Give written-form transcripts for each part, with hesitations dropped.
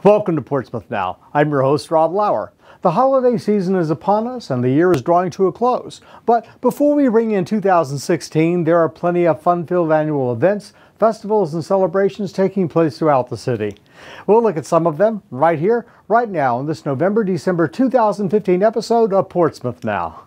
Welcome to Portsmouth Now. I'm your host, Rob Lauer. The holiday season is upon us and the year is drawing to a close. But before we ring in 2016, there are plenty of fun-filled annual events, festivals, and celebrations taking place throughout the city. We'll look at some of them right here, right now, in this November-December 2015 episode of Portsmouth Now.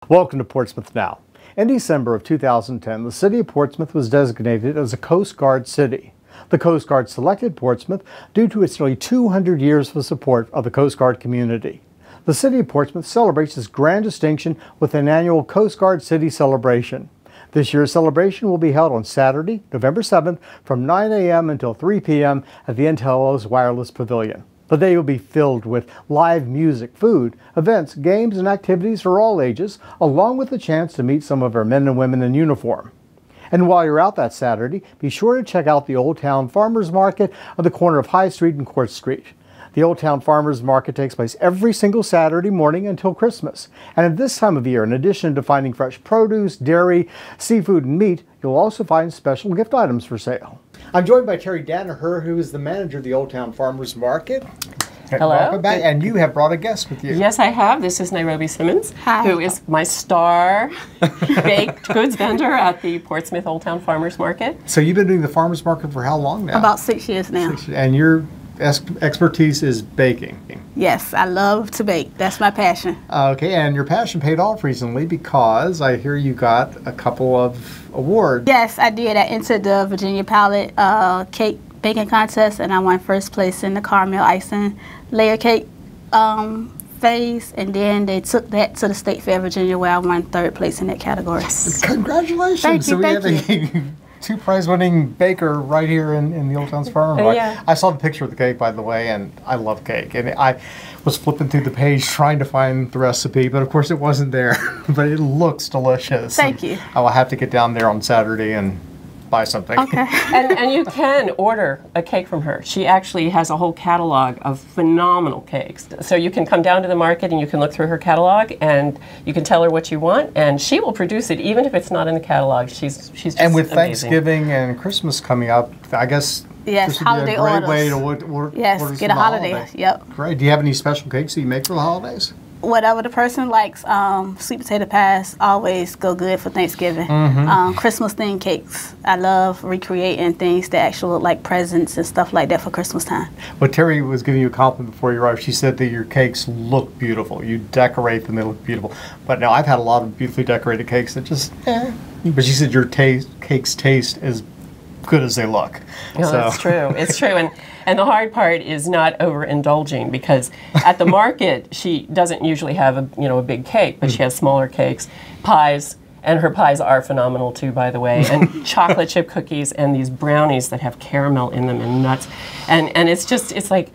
Welcome to Portsmouth Now. In December of 2010, the city of Portsmouth was designated as a Coast Guard city. The Coast Guard selected Portsmouth due to its nearly 200 years of support of the Coast Guard community. The city of Portsmouth celebrates this grand distinction with an annual Coast Guard City celebration. This year's celebration will be held on Saturday, November 7th from 9 a.m. until 3 p.m. at the Intello's Wireless Pavilion. The day will be filled with live music, food, events, games, and activities for all ages, along with the chance to meet some of our men and women in uniform. And while you're out that Saturday, be sure to check out the Old Town Farmers Market on the corner of High Street and Court Street. The Old Town Farmers Market takes place every single Saturday morning until Christmas. And at this time of year, in addition to finding fresh produce, dairy, seafood, and meat, you'll also find special gift items for sale. I'm joined by Terry Danaher, who is the manager of the Old Town Farmers Market. Hello. Welcome back. And you have brought a guest with you. Yes, I have. This is Nairobi Simmons, who is my star baked goods vendor at the Portsmouth Old Town Farmers Market. So you've been doing the farmers market for how long now? About 6 years now. And your expertise is baking. Yes, I love to bake. That's my passion. Okay, and your passion paid off recently because I hear you got a couple of awards. Yes, I did. I entered the Virginia Palette cake baking contest, and I won first place in the caramel icing layer cake phase, and then they took that to the State Fair of Virginia, where I won third place in that category. Congratulations! Thank you, so we have a two prize-winning baker right here in the Old Town Farmers Market. Yeah. I saw the picture of the cake, by the way, and I love cake. And I was flipping through the page trying to find the recipe, but of course it wasn't there. But it looks delicious. Thank you. I will have to get down there on Saturday and buy something. Okay. And you can order a cake from her. She actually has a whole catalog of phenomenal cakes. So you can come down to the market and you can look through her catalog and you can tell her what you want, and she will produce it even if it's not in the catalog. She's just And with amazing. Thanksgiving and Christmas coming up, I guess Yes, this would be holiday a great orders. way to order Yes, some get a holiday. Yep. Great. Do you have any special cakes that you make for the holidays? Whatever the person likes. Sweet potato pies always go good for Thanksgiving. Christmas themed cakes. I love recreating things that actually look like presents and stuff like that for Christmas time. Well, Terry was giving you a compliment before you arrived. She said that your cakes look beautiful. You decorate them, they look beautiful. But now I've had a lot of beautifully decorated cakes that just, But she said your cakes taste as good as they look. No, that's true. It's true. And the hard part is not overindulging, because at the market she doesn't usually have a big cake, but she has smaller cakes, pies, and her pies are phenomenal too, by the way, and chocolate chip cookies and these brownies that have caramel in them and nuts, and it's like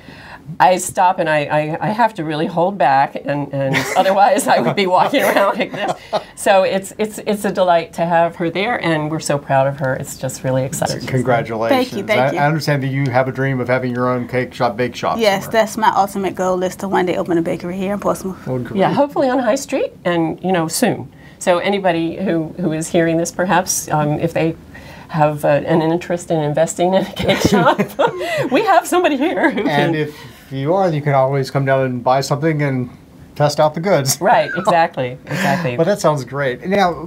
I stop and I have to really hold back, and otherwise I would be walking around like this. So it's a delight to have her there, and we're so proud of her. It's just really exciting. Congratulations. Thank you. I understand that you have a dream of having your own bake shop. Yes, somewhere. that's my ultimate goal, is to one day open a bakery here in Portsmouth. Well, great. Yeah, hopefully on High Street, and soon. So anybody who is hearing this, perhaps if they have an interest in investing in a cake shop, we have somebody here who And can. if you are, you can always come down and buy something and test out the goods. Right, exactly. Well, that sounds great. Now,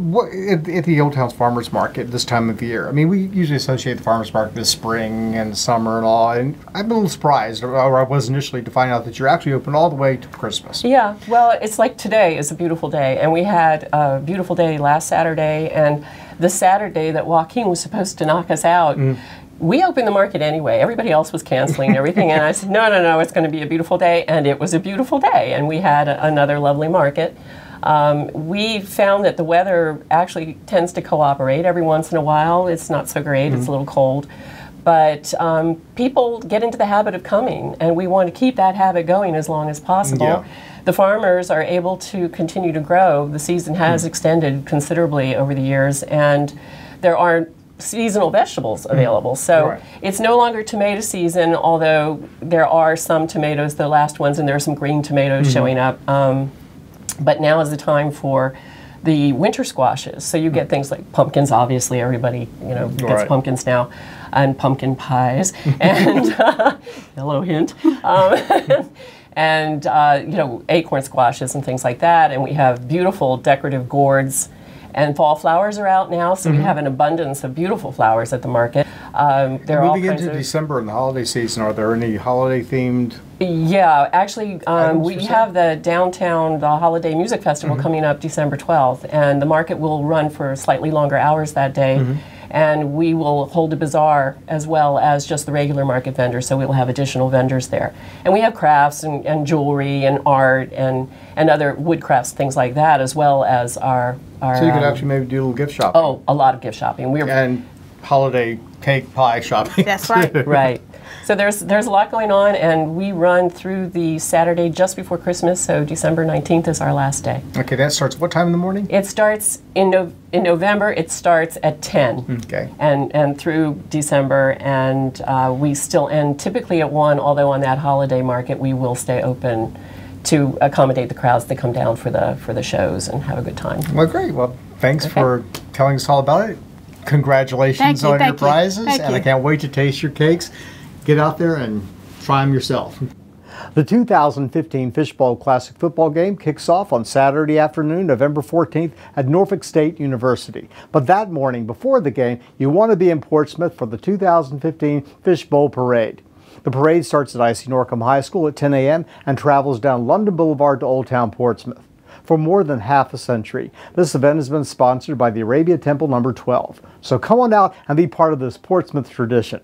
at the Old Town Farmers Market this time of year, I mean, we usually associate the farmers market with spring and summer and all, and I'm a little surprised, or I was initially, to find out that you're actually open all the way to Christmas. Yeah, well, it's like today is a beautiful day, and we had a beautiful day last Saturday, and the Saturday that Joaquin was supposed to knock us out, we opened the market anyway. Everybody else was canceling everything, and I said, no, it's going to be a beautiful day, and it was a beautiful day, and we had another lovely market. We found that the weather actually tends to cooperate every once in a while. It's not so great, it's a little cold, but people get into the habit of coming, and we want to keep that habit going as long as possible. the farmers are able to continue to grow. The season has extended considerably over the years, and there are seasonal vegetables available. So it's no longer tomato season, although there are some tomatoes, the last ones, and there are some green tomatoes showing up. But now is the time for the winter squashes. So you get things like pumpkins, obviously everybody gets pumpkins now, and pumpkin pies, and hello hint, and acorn squashes and things like that. And we have beautiful decorative gourds. And fall flowers are out now, so we have an abundance of beautiful flowers at the market. Moving into December and the holiday season, are there any holiday-themed? Yeah, actually, we have the Holiday Music Festival coming up December 12th, and the market will run for slightly longer hours that day. And we will hold a bazaar as well as just the regular market vendors, so we will have additional vendors there. And we have crafts and jewelry and art and other wood crafts, things like that, as well as our so you could actually maybe do a little gift shopping. Oh, a lot of gift shopping. And holiday cake pie shopping. That's right. Right. So there's a lot going on, and we run through the Saturday just before Christmas, so December 19th is our last day. Okay, that starts what time in the morning? It starts in November. It starts at 10. Okay. And through December, and we still end typically at 1, although on that holiday market we will stay open to accommodate the crowds that come down for the shows and have a good time. Well, great. Well, thanks for telling us all about it. Congratulations on your prizes, and I can't wait to taste your cakes. Get out there and try them yourself. The 2015 Fishbowl Classic football game kicks off on Saturday afternoon, November 14th at Norfolk State University. But that morning before the game, you want to be in Portsmouth for the 2015 Fishbowl Parade. The parade starts at IC Norcom High School at 10 a.m. and travels down London Boulevard to Old Town Portsmouth. For more than half a century, this event has been sponsored by the Arabia Temple No. 12. So come on out and be part of this Portsmouth tradition.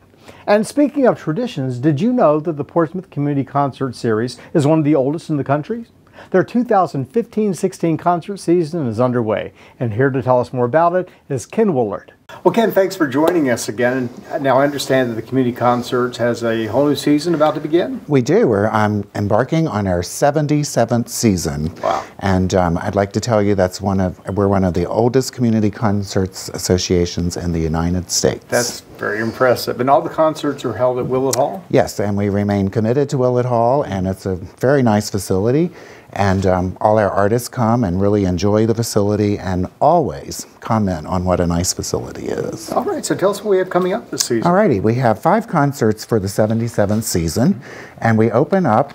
And speaking of traditions, did you know that the Portsmouth Community Concert Series is one of the oldest in the country? Their 2015-16 concert season is underway, and here to tell us more about it is Ken Woolard. Well, Ken, thanks for joining us again. Now, I understand that the Community Concerts has a whole new season about to begin? We do. We're embarking on our 77th season. Wow. And I'd like to tell you we're one of the oldest community concerts associations in the United States. That's very impressive. And all the concerts are held at Willett Hall? Yes, and we remain committed to Willett Hall, and it's a very nice facility. And all our artists come and really enjoy the facility and always comment on what a nice facility is. All right, so tell us what we have coming up this season. All righty, we have 5 concerts for the 77th season, and we open up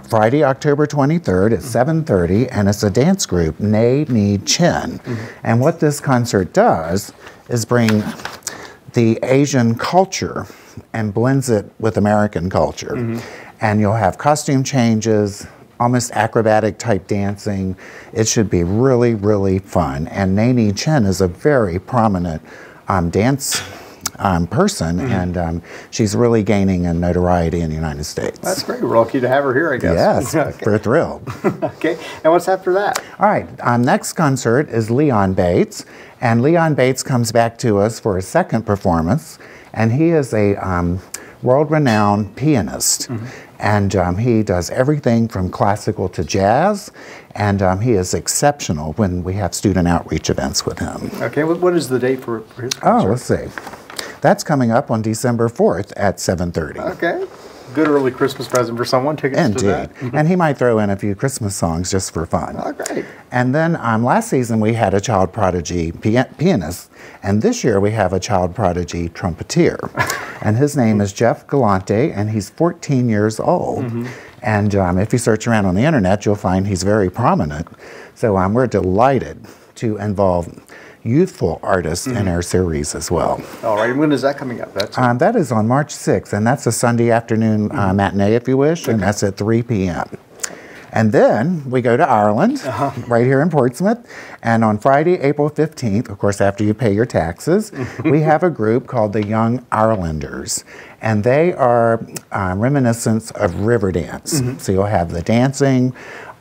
Friday, October 23rd at 7:30, and it's a dance group, Nay Need Chin. And what this concert does is bring the Asian culture and blends it with American culture. And you'll have costume changes, almost acrobatic type dancing. It should be really, really fun. And Nene Chen is a very prominent dance person, and she's really gaining in notoriety in the United States. That's great. We're lucky to have her here, I guess. Yes, Okay. we're thrilled. Okay, and what's after that? All right, next concert is Leon Bates, and Leon Bates comes back to us for a second performance, and he is a world-renowned pianist. And he does everything from classical to jazz, and he is exceptional when we have student outreach events with him. Okay, what is the date for his concert? Oh, let's see. That's coming up on December 4th at 7:30. Okay. Good early Christmas present for someone. Tickets Indeed. to that. And he might throw in a few Christmas songs just for fun. Oh, great. And then last season we had a child prodigy pianist, and this year we have a child prodigy trumpeter. And his name is Jeff Galante, and he's 14 years old. And if you search around on the internet, you'll find he's very prominent. So we're delighted to involve youthful artists in our series as well. All right, and when is that coming up? That is on March 6th, and that's a Sunday afternoon matinee, if you wish, and that's at 3 p.m. And then we go to Ireland, right here in Portsmouth, and on Friday, April 15th, of course, after you pay your taxes, we have a group called the Young Irelanders, and they are reminiscent of Riverdance. So you'll have the dancing,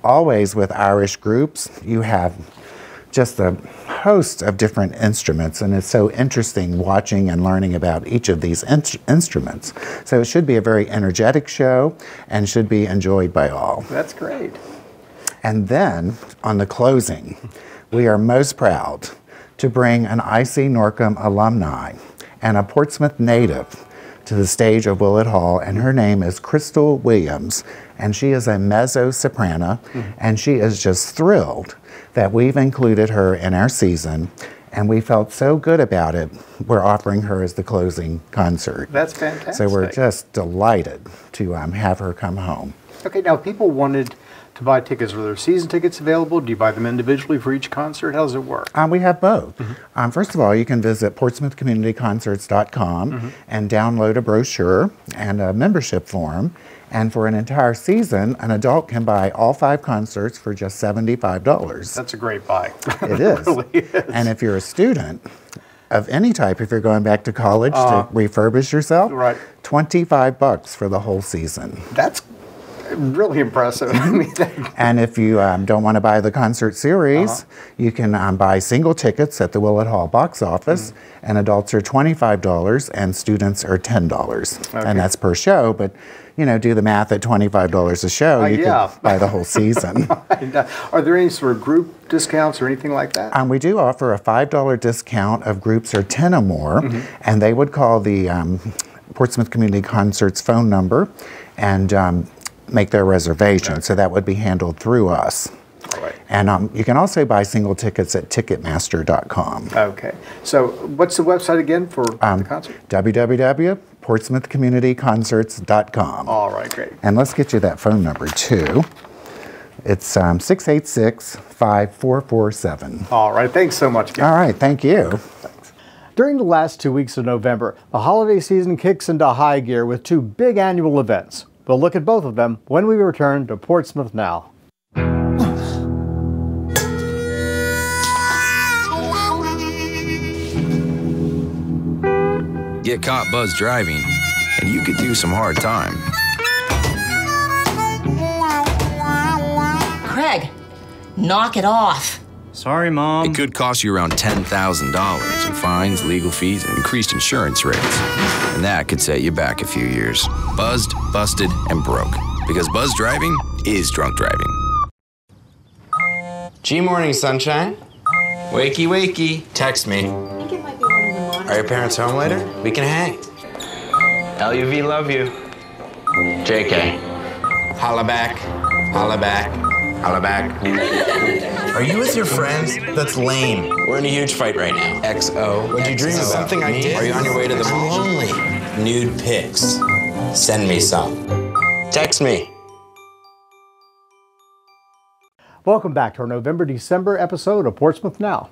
always with Irish groups. You have just a host of different instruments, and it's so interesting watching and learning about each of these instruments. So it should be a very energetic show and should be enjoyed by all. That's great. And then, on the closing, we are most proud to bring an IC Norcom alumni and a Portsmouth native to the stage of Willett Hall, and her name is Crystal Williams, and she is a mezzo-soprano, and she is just thrilled that we've included her in our season, and we felt so good about it, we're offering her as the closing concert. That's fantastic. So we're just delighted to have her come home. Okay, now if people wanted to buy tickets, are there season tickets available? Do you buy them individually for each concert? How does it work? We have both. First of all, you can visit portsmouthcommunityconcerts.com and download a brochure and a membership form. And for an entire season, an adult can buy all 5 concerts for just $75. That's a great buy. It is. It really is. And if you're a student of any type, if you're going back to college to refurbish yourself, right. $25 for the whole season. That's really impressive. I mean, and if you don't want to buy the concert series, you can buy single tickets at the Willett Hall box office, and adults are $25 and students are $10. Okay. And that's per show, but you know, do the math at $25 a show, you could buy the whole season. Are there any sort of group discounts or anything like that? We do offer a $5 discount of groups or 10 or more, and they would call the Portsmouth Community Concerts phone number and make their reservation. So that would be handled through us. All right. And you can also buy single tickets at Ticketmaster.com. Okay. So what's the website again for the concert? www.portsmouthcommunityconcerts.com. All right, great. And let's get you that phone number too. It's 686-5447. All right. Thanks so much, Ken. All right. Thank you. Thanks. During the last 2 weeks of November, the holiday season kicks into high gear with 2 big annual events. We'll look at both of them when we return to Portsmouth Now. Get caught buzzed driving, and you could do some hard time. Craig, knock it off. Sorry, Mom. It could cost you around $10,000 in fines, legal fees, and increased insurance rates. And that could set you back a few years. Buzzed, busted, and broke. Because buzz driving is drunk driving. G-Morning, sunshine. Wakey, wakey. Text me. Are your parents home later? We can hang. LUV, love you. JK. Holla back. Holla back. Holla back. Are you with your friends? That's lame. We're in a huge fight right now. XO. What'd you dream about? Something I did. Are you on your way to the mall? I'm lonely. Nude pics. Send me some. Text me. Welcome back to our November-December episode of Portsmouth Now.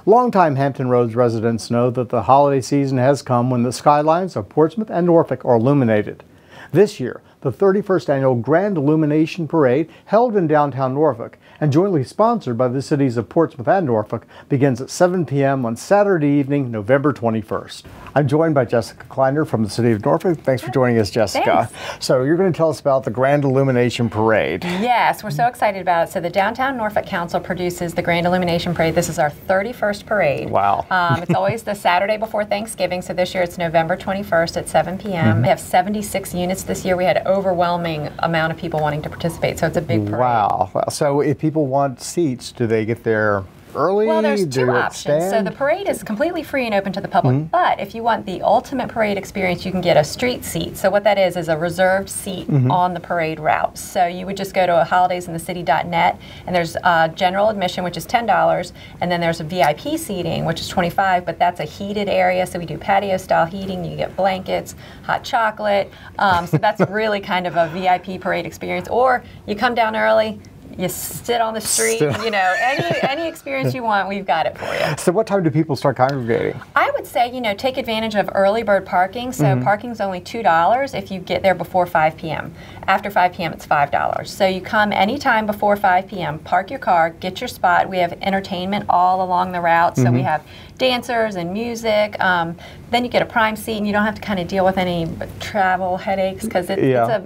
Longtime Hampton Roads residents know that the holiday season has come when the skylines of Portsmouth and Norfolk are illuminated. This year, the 31st Annual Grand Illumination Parade, held in downtown Norfolk and jointly sponsored by the cities of Portsmouth and Norfolk, begins at 7 p.m. on Saturday evening, November 21st. I'm joined by Jessica Kleiner from the City of Norfolk. Thanks for joining us, Jessica. Thanks. So you're going to tell us about the Grand Illumination Parade. Yes, we're so excited about it. So the Downtown Norfolk Council produces the Grand Illumination Parade. This is our 31st parade. Wow. It's always the Saturday before Thanksgiving, so this year it's November 21st at 7 p.m. We have 76 units this year. We had an overwhelming amount of people wanting to participate, so it's a big parade. Wow. So if people want seats, do they get there early? Well, there's Do two it options. So stand? the parade is completely free and open to the public, but if you want the ultimate parade experience, you can get a street seat. So what that is a reserved seat on the parade route. So you would just go to holidaysinthecity.net, and there's general admission, which is $10, and then there's a VIP seating, which is $25, but that's a heated area, so we do patio-style heating. You get blankets, hot chocolate, so that's really kind of a VIP parade experience. Or you come down early, you sit on the street, you know, any experience you want, we've got it for you. So what time do people start congregating? I would say, you know, take advantage of early bird parking. So parking's only $2 if you get there before 5 p.m. After 5 p.m. it's $5. So you come anytime before 5 p.m., park your car, get your spot. We have entertainment all along the route. So we have dancers and music. Then you get a prime seat, and you don't have to kind of deal with any travel headaches because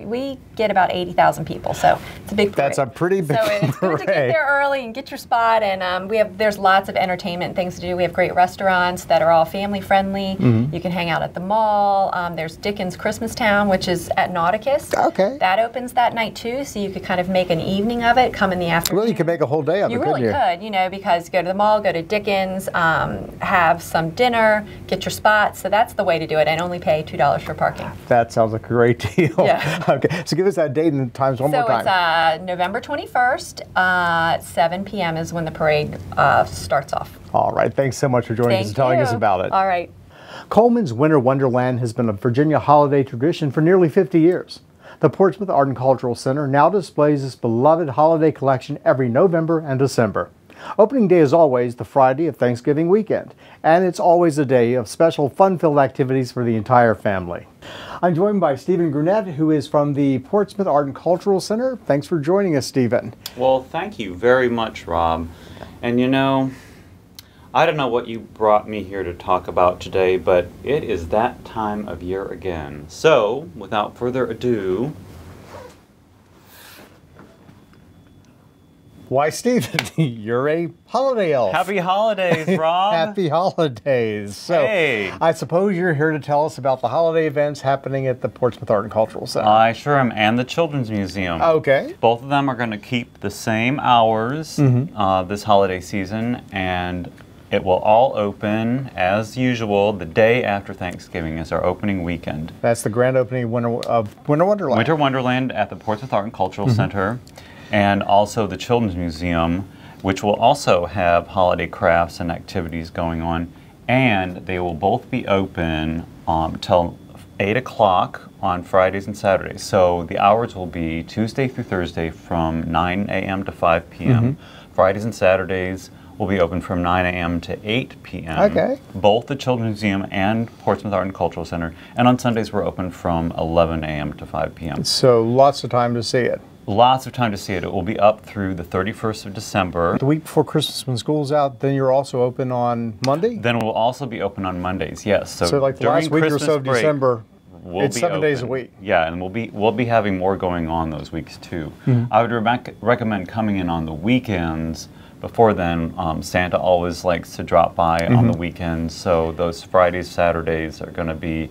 we get about 80,000 people. So it's a big parade. That's a pretty big it's good to get there early and get your spot. And there's lots of entertainment things to do. We have great restaurants that are all family friendly. You can hang out at the mall. There's Dickens Christmas Town, which is at Nauticus. Okay. That opens that night too, so you could kind of make an evening of it. Come in the afternoon. Well, you could make a whole day of it. You really could, you know, because go to the mall, go to Dickens, have some dinner, get your spot. So that's the way to do it, and only pay $2 for parking. That sounds like a great deal. Yeah. Okay, so give us that date and times one more time. So it's November 21st at 7 p.m. is when the parade starts off. All right, thanks so much for joining us and telling us about it. All right. Coleman's Winter Wonderland has been a Virginia holiday tradition for nearly 50 years. The Portsmouth Art and Cultural Center now displays its beloved holiday collection every November and December. Opening day is always the Friday of Thanksgiving weekend, and it's always a day of special fun-filled activities for the entire family. I'm joined by Stephen Grunett, who is from the Portsmouth Art and Cultural Center. Thanks for joining us, Stephen. Well, thank you very much, Rob. And you know, I don't know what you brought me here to talk about today, but it is that time of year again. So, without further ado... Why, Stephen, you're a holiday elf. Happy holidays, Rob. Happy holidays. So, hey. I suppose you're here to tell us about the holiday events happening at the Portsmouth Art and Cultural Center. I sure am, and the Children's Museum. Okay. Both of them are going to keep the same hours this holiday season, and it will all open, as usual, the day after Thanksgiving is our opening weekend. That's the grand opening of Winter Wonderland. Winter Wonderland at the Portsmouth Art and Cultural Center, and also the Children's Museum, which will also have holiday crafts and activities going on. And they will both be open till 8 o'clock on Fridays and Saturdays. So the hours will be Tuesday through Thursday from 9 a.m. to 5 p.m. Fridays and Saturdays will be open from 9 a.m. to 8 p.m. Okay. Both the Children's Museum and Portsmouth Art and Cultural Center. And on Sundays we're open from 11 a.m. to 5 p.m. So lots of time to see it. Lots of time to see it. It will be up through the 31st of December. The week before Christmas when school's out, then you're also open on Monday? Then we'll also be open on Mondays, yes. So like the last week or so of December, it's 7 days a week. Yeah, and we'll be having more going on those weeks too. I would recommend coming in on the weekends. Before then, Santa always likes to drop by on the weekends, so those Fridays, Saturdays are going to be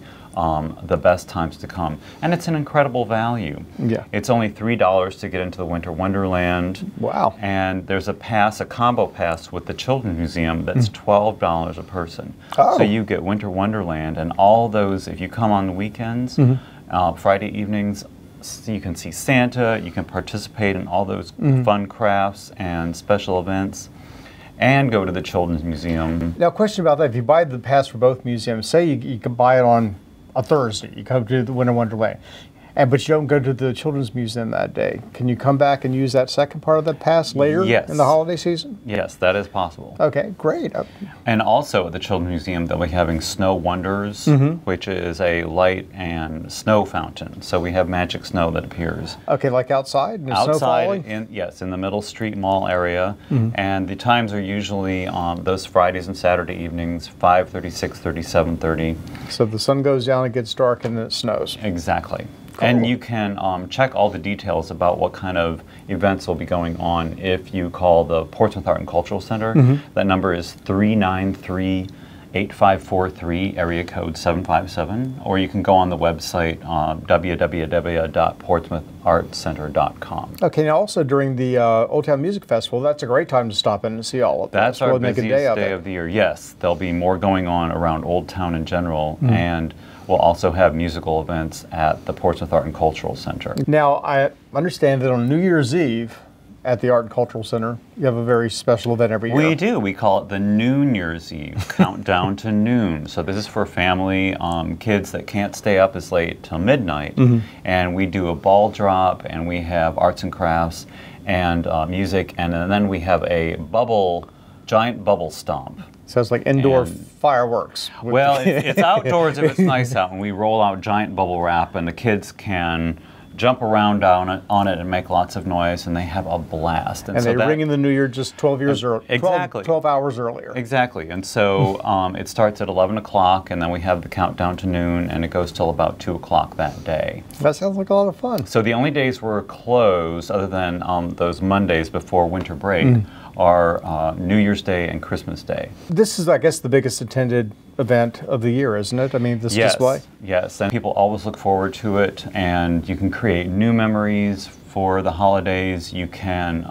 the best times to come. And it's an incredible value. Yeah. It's only $3 to get into the Winter Wonderland. Wow. And there's a combo pass with the Children's Museum that's $12 a person. Oh. So you get Winter Wonderland and all those, if you come on the weekends, Friday evenings, so you can see Santa, you can participate in all those fun crafts and special events, and go to the Children's Museum. Now, question about that. If you buy the pass for both museums, say you can buy it on a Thursday, you come to the Winter Wonderland, but you don't go to the Children's Museum that day. Can you come back and use that second part of that pass later in the holiday season? Yes, that is possible. Okay, great. And also at the Children's Museum, they'll be having Snow Wonders, which is a light and snow fountain. So we have magic snow that appears. Okay, like outside? And snow falling? In the Middle Street Mall area. And the times are usually those Fridays and Saturday evenings, 5:30, 6:30, 7:30. So the sun goes down, it gets dark, and then it snows. Exactly. Cool. And you can check all the details about what kind of events will be going on if you call the Portsmouth Art and Cultural Center. That number is 393-8543, area code 757. Or you can go on the website, www.portsmouthartcenter.com. Okay, now also during the Old Town Music Festival, that's a great time to stop in and see all of that. That's our busiest day of the year, yes. There'll be more going on around Old Town in general, and we'll also have musical events at the Portsmouth Art and Cultural Center. Now, I understand that on New Year's Eve at the Art and Cultural Center, you have a very special event every year. We do. We call it the Noon Year's Eve, countdown to noon. So this is for family, kids that can't stay up as late till midnight. And we do a ball drop, and we have arts and crafts and music, and then we have a giant bubble stomp. Sounds like indoor fireworks. Well, it's outdoors if it's nice out, and we roll out giant bubble wrap, and the kids can jump around on it and make lots of noise, and they have a blast. And so they ring in the new year just 12 years early. Exactly. 12 hours earlier. Exactly. And so it starts at 11 o'clock, and then we have the countdown to noon, and it goes till about 2 o'clock that day. That sounds like a lot of fun. So the only days we're closed, other than those Mondays before winter break, are New Year's Day and Christmas Day. This is, I guess, the biggest attended event of the year, isn't it? I mean, this display? Yes, and people always look forward to it, and you can create new memories for the holidays. You can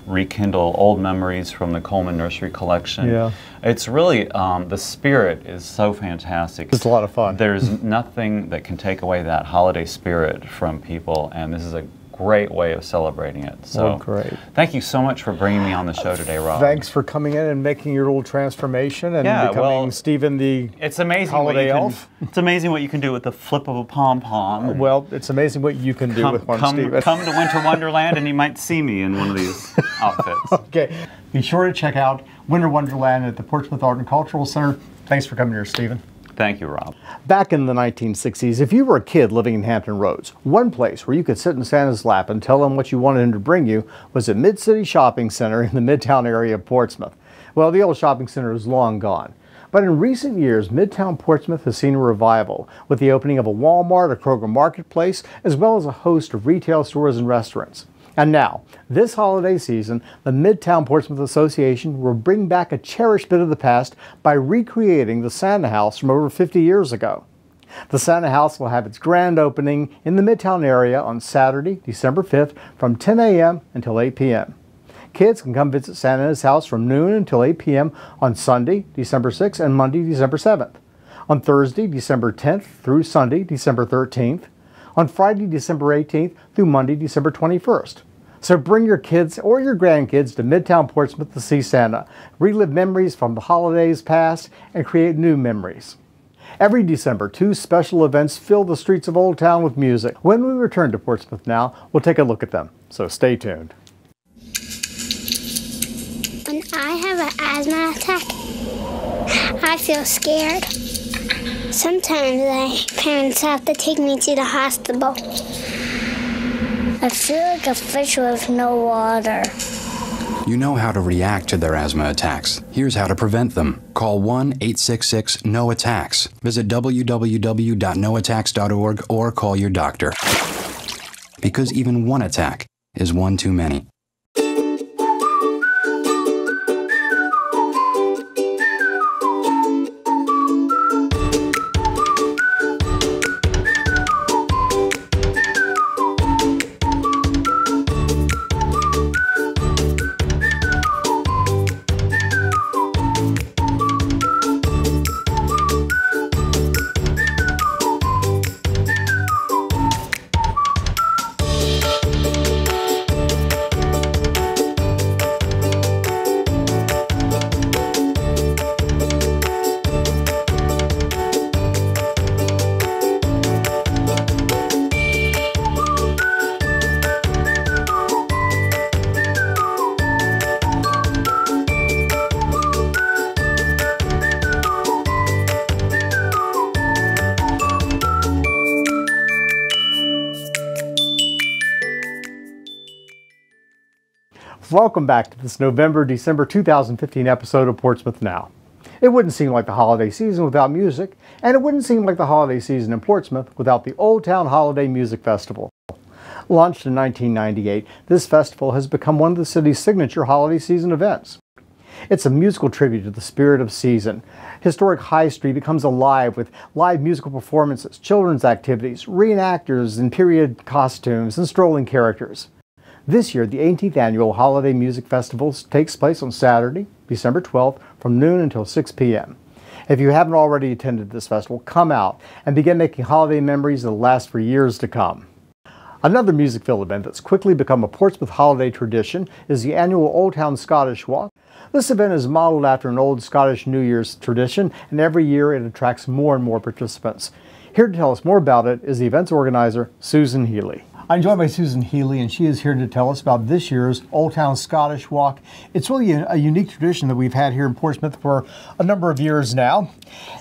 rekindle old memories from the Coleman Nursery Collection. Yeah. It's really, the spirit is so fantastic. It's a lot of fun. There's nothing that can take away that holiday spirit from people, and this is a great way of celebrating it. So well, great. Thank you so much for bringing me on the show today, Rob. Thanks for coming in and making your little transformation and becoming Stephen the holiday elf. It's amazing what you can do with the flip of a pom-pom. Well, it's amazing what you can do with one, Stephen. Come to Winter Wonderland and you might see me in one of these outfits. Okay. Be sure to check out Winter Wonderland at the Portsmouth Art and Cultural Center. Thanks for coming here, Stephen. Thank you, Rob. Back in the 1960s, if you were a kid living in Hampton Roads, one place where you could sit in Santa's lap and tell him what you wanted him to bring you was at Mid-City Shopping Center in the Midtown area of Portsmouth. Well, the old shopping center is long gone. But in recent years, Midtown Portsmouth has seen a revival with the opening of a Walmart, a Kroger Marketplace, as well as a host of retail stores and restaurants. And now, this holiday season, the Midtown Portsmouth Association will bring back a cherished bit of the past by recreating the Santa House from over 50 years ago. The Santa House will have its grand opening in the Midtown area on Saturday, December 5th from 10 a.m. until 8 p.m. Kids can come visit Santa's house from noon until 8 p.m. on Sunday, December 6th and Monday, December 7th. On Thursday, December 10th through Sunday, December 13th. On Friday, December 18th through Monday, December 21st. So bring your kids or your grandkids to Midtown Portsmouth to see Santa, relive memories from the holidays past, and create new memories. Every December, 2 special events fill the streets of Old Town with music. When we return to Portsmouth Now, we'll take a look at them, so stay tuned. When I have an asthma attack, I feel scared. Sometimes my parents have to take me to the hospital. I feel like a fish with no water. You know how to react to their asthma attacks. Here's how to prevent them. Call 1-866-NO-ATTACKS. Visit www.noattacks.org or call your doctor. Because even one attack is one too many. Welcome back to this November-December 2015 episode of Portsmouth Now. It wouldn't seem like the holiday season without music, and it wouldn't seem like the holiday season in Portsmouth without the Old Town Holiday Music Festival. Launched in 1998, this festival has become one of the city's signature holiday season events. It's a musical tribute to the spirit of season. Historic High Street becomes alive with live musical performances, children's activities, reenactors in period costumes, and strolling characters. This year, the 18th Annual Holiday Music Festival takes place on Saturday, December 12th from noon until 6 p.m. If you haven't already attended this festival, come out and begin making holiday memories that will last for years to come. Another music-filled event that's quickly become a Portsmouth holiday tradition is the annual Old Town Scottish Walk. This event is modeled after an old Scottish New Year's tradition, and every year it attracts more and more participants. Here to tell us more about it is the event's organizer, Susan Healy. I'm joined by Susan Healy, and she is here to tell us about this year's Old Town Scottish Walk. It's really a unique tradition that we've had here in Portsmouth for a number of years now.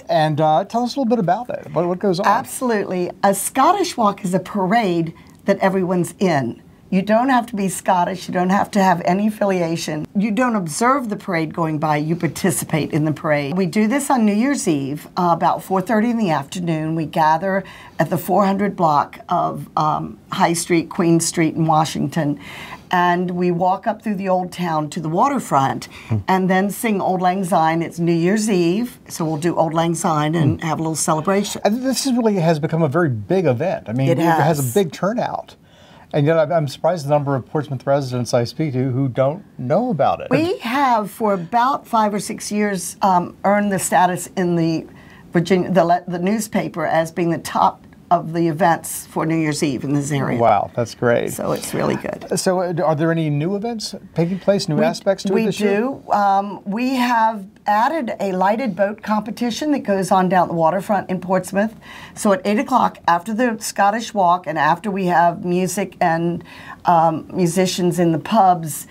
And tell us a little bit about it. What goes on? Absolutely. A Scottish Walk is a parade that everyone's in. You don't have to be Scottish, you don't have to have any affiliation. You don't observe the parade going by, you participate in the parade. We do this on New Year's Eve, about 4:30 in the afternoon. We gather at the 400 block of High Street, Queen Street in Washington, and we walk up through the old town to the waterfront and then sing Auld Lang Syne. It's New Year's Eve, so we'll do Auld Lang Syne and have a little celebration. And this really has become a very big event. I mean, it has a big turnout. And yet I'm surprised the number of Portsmouth residents I speak to who don't know about it. We have, for about 5 or 6 years, earned the status in the the newspaper as being the top of the events for New Year's Eve in this area. Wow, that's great. So it's really good. So are there any new events taking place, new aspects to it this year? We do. We have added a lighted boat competition that goes on down the waterfront in Portsmouth. So at 8 o'clock, after the Scottish Walk and after we have music and musicians in the pubs,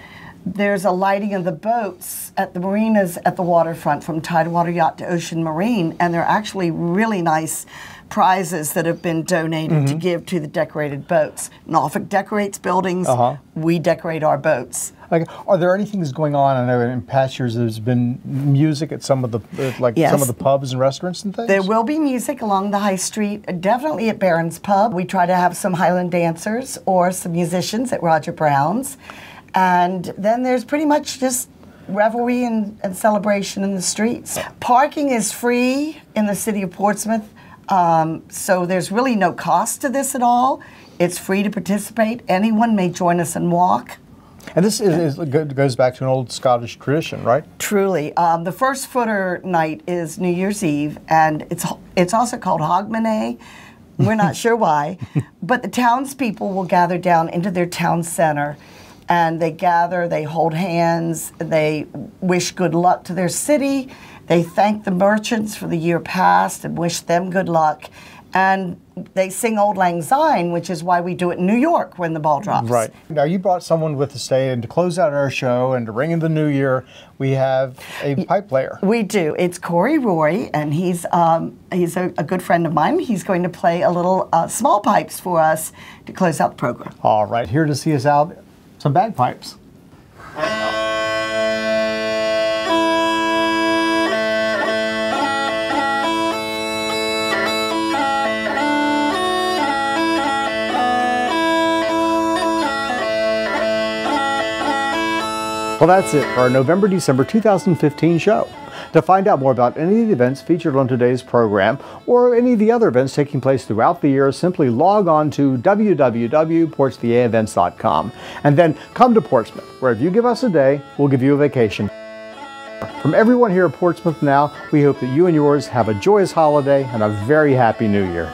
there's a lighting of the boats at the marinas at the waterfront, from Tidewater Yacht to Ocean Marine, and they're actually really nice prizes that have been donated to give to the decorated boats. Norfolk decorates buildings, we decorate our boats. Like, are there any things going on? I know in past years there's been music at some of the some of the pubs and restaurants and things. There will be music along the high street, definitely at Barron's Pub. We try to have some Highland dancers or some musicians at Roger Brown's. And then there's pretty much just revelry and celebration in the streets. Parking is free in the city of Portsmouth, so there's really no cost to this at all. It's free to participate. Anyone may join us and walk. And this goes back to an old Scottish tradition, right? Truly. The first footer night is New Year's Eve, and it's also called Hogmanay. We're not sure why, but the townspeople will gather down into their town center, and they gather, they hold hands, they wish good luck to their city, they thank the merchants for the year past and wish them good luck, and they sing Auld Lang Syne, which is why we do it in New York when the ball drops. Right. Now you brought someone with us today, and to close out our show and to ring in the new year, we have a pipe player. We do. It's Corey Roy, and he's a good friend of mine. He's going to play a little small pipes for us to close out the program. All right, here to see us out, some bagpipes. Well, that's it for our November-December 2015 show. To find out more about any of the events featured on today's program or any of the other events taking place throughout the year, simply log on to www.portsvaevents.com and then come to Portsmouth, where if you give us a day, we'll give you a vacation. From everyone here at Portsmouth Now, we hope that you and yours have a joyous holiday and a very happy New Year.